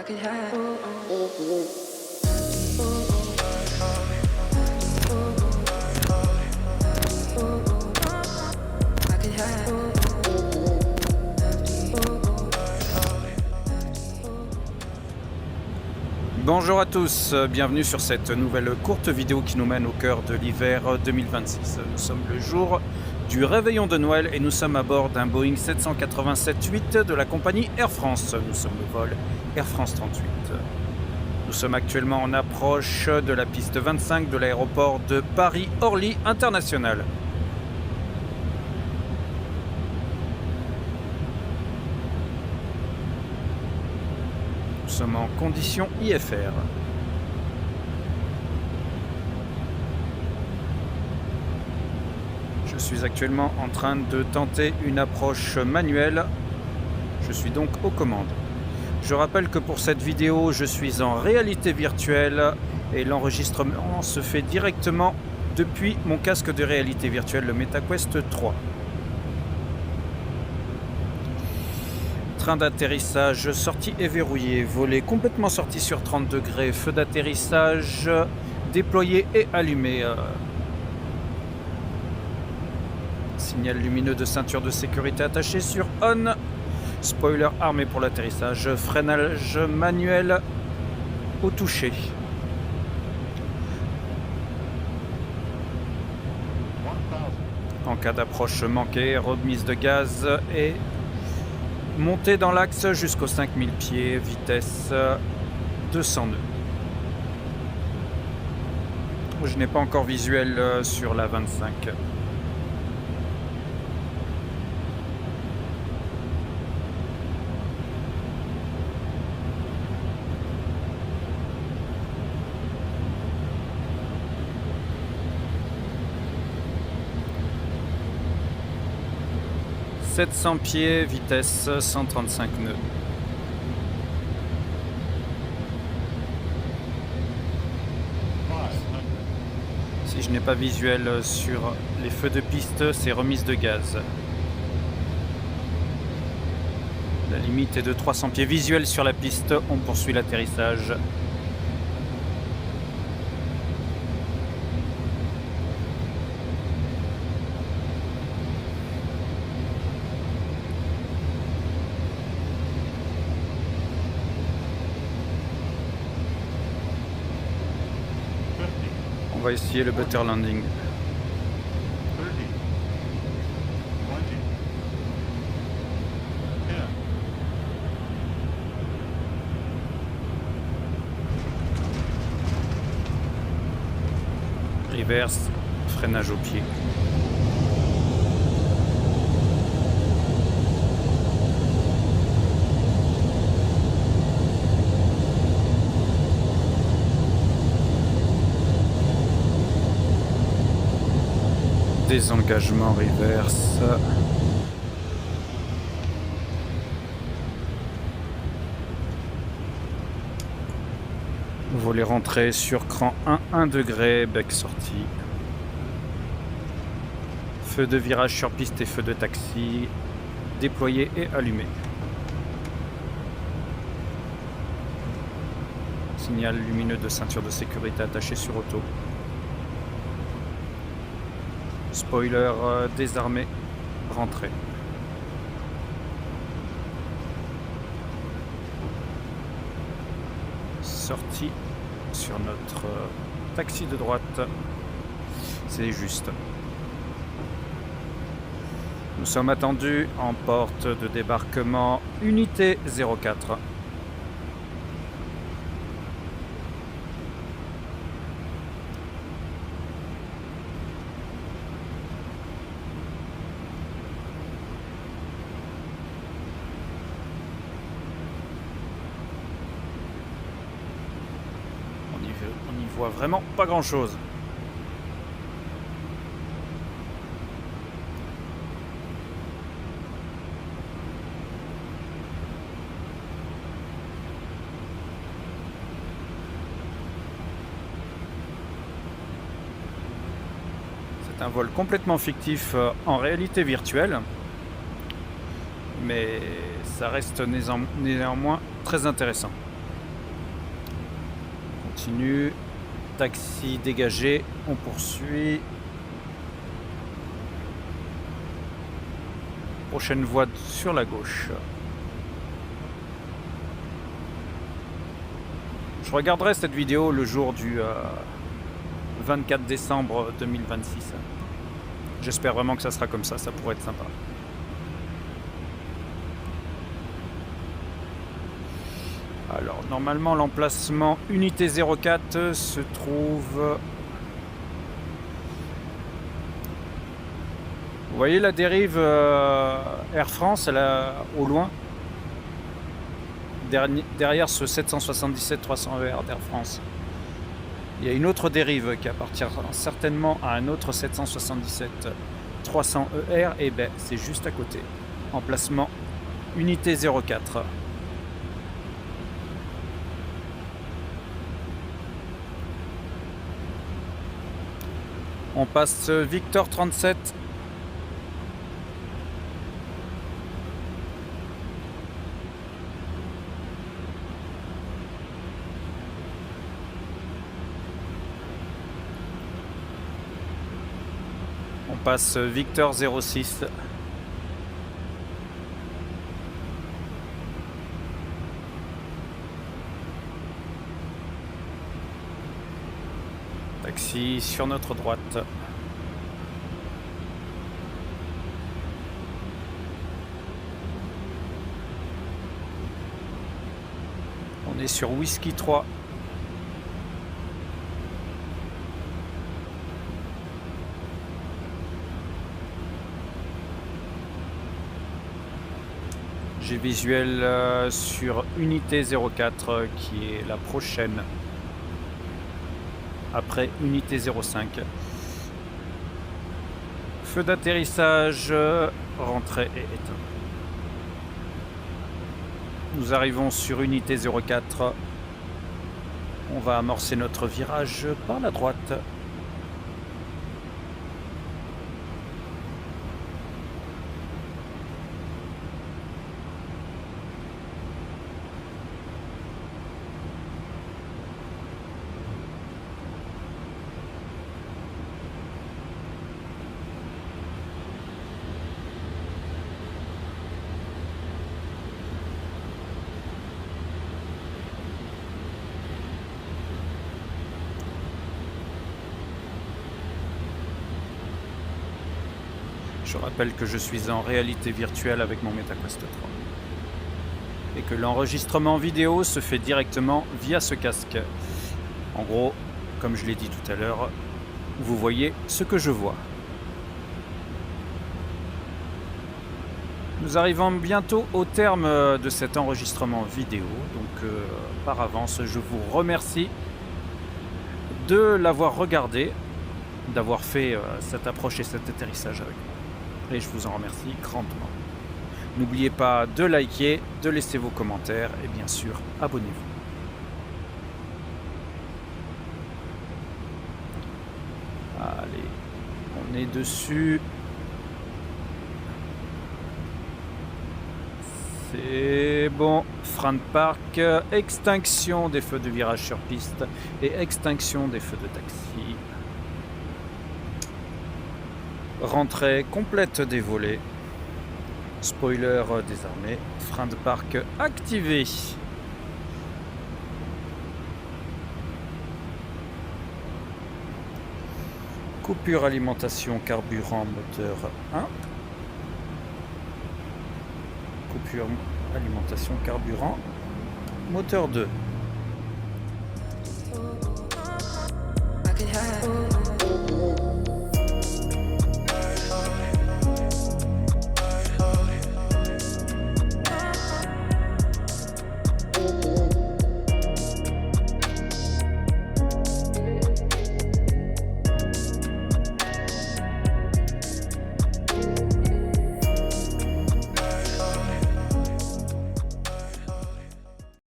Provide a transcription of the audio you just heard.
could have. I could have. Bonjour à tous, bienvenue sur cette nouvelle courte vidéo qui nous mène au cœur de l'hiver 2026. Nous sommes le jour du réveillon de Noël et nous sommes à bord d'un Boeing 787-8 de la compagnie Air France. Nous sommes le vol Air France 38. Nous sommes actuellement en approche de la piste 25 de l'aéroport de Paris-Orly International. Nous sommes en condition IFR. Je suis actuellement en train de tenter une approche manuelle. Je suis donc aux commandes. Je rappelle que pour cette vidéo, je suis en réalité virtuelle et l'enregistrement se fait directement depuis mon casque de réalité virtuelle, le MetaQuest 3. Train d'atterrissage sorti et verrouillé, volet complètement sorti sur 30 degrés, feu d'atterrissage déployé et allumé. Signal lumineux de ceinture de sécurité attaché sur on. Spoiler armé pour l'atterrissage, freinage manuel au toucher. En cas d'approche manquée, remise de gaz et montée dans l'axe jusqu'aux 5000 pieds, vitesse 200 nœuds. Je n'ai pas encore visuel sur la 25. « 700 pieds, vitesse 135 nœuds. Si je n'ai pas visuel sur les feux de piste, c'est remise de gaz. La limite est de 300 pieds. Visuel sur la piste, on poursuit l'atterrissage. On va essayer le butter landing. Reverse, freinage au pied. Désengagement reverse. Volet rentrée sur cran 1 degré, bec sorti. Feu de virage sur piste et feu de taxi déployé et allumé. Signal lumineux de ceinture de sécurité attaché sur auto. Spoiler désarmé, rentrée. Sortie sur notre taxi de droite. C'est juste. Nous sommes attendus en porte de débarquement unité 04. On n'y voit vraiment pas grand chose. C'est un vol complètement fictif en réalité virtuelle, mais ça reste néanmoins très intéressant. continue. Taxi dégagé, on poursuit. Prochaine voie sur la gauche. Je regarderai cette vidéo le jour du 24 décembre 2026. J'espère vraiment que ça sera comme ça pourrait être sympa. Alors, normalement, l'emplacement unité 04 se trouve... Vous voyez la dérive Air France, elle est au loin. Derrière ce 777-300ER d'Air France. Il y a une autre dérive qui appartient certainement à un autre 777-300ER. Et ben, c'est juste à côté. Emplacement unité 04. On passe Victor 37. On passe Victor 06. Taxi sur notre droite. On est sur Whisky 3. J'ai visuel sur unité 04 qui est la prochaine. Après unité 05. Feu d'atterrissage, rentrée et éteint. Nous arrivons sur unité 04. On va amorcer notre virage par la droite. Je rappelle que je suis en réalité virtuelle avec mon MetaQuest 3 et que l'enregistrement vidéo se fait directement via ce casque. En gros, comme je l'ai dit tout à l'heure, vous voyez ce que je vois. Nous arrivons bientôt au terme de cet enregistrement vidéo, donc par avance, je vous remercie de l'avoir regardé, d'avoir fait cette approche et cet atterrissage avec moi. Et je vous en remercie grandement. N'oubliez pas de liker, de laisser vos commentaires et bien sûr, abonnez-vous. Allez, on est dessus. C'est bon. Frein de parc, extinction des feux de virage sur piste et extinction des feux de taxi. Rentrée complète des volets. Spoiler désarmé. Frein de parc activé. Coupure alimentation carburant moteur 1. Coupure alimentation carburant moteur 2. I could have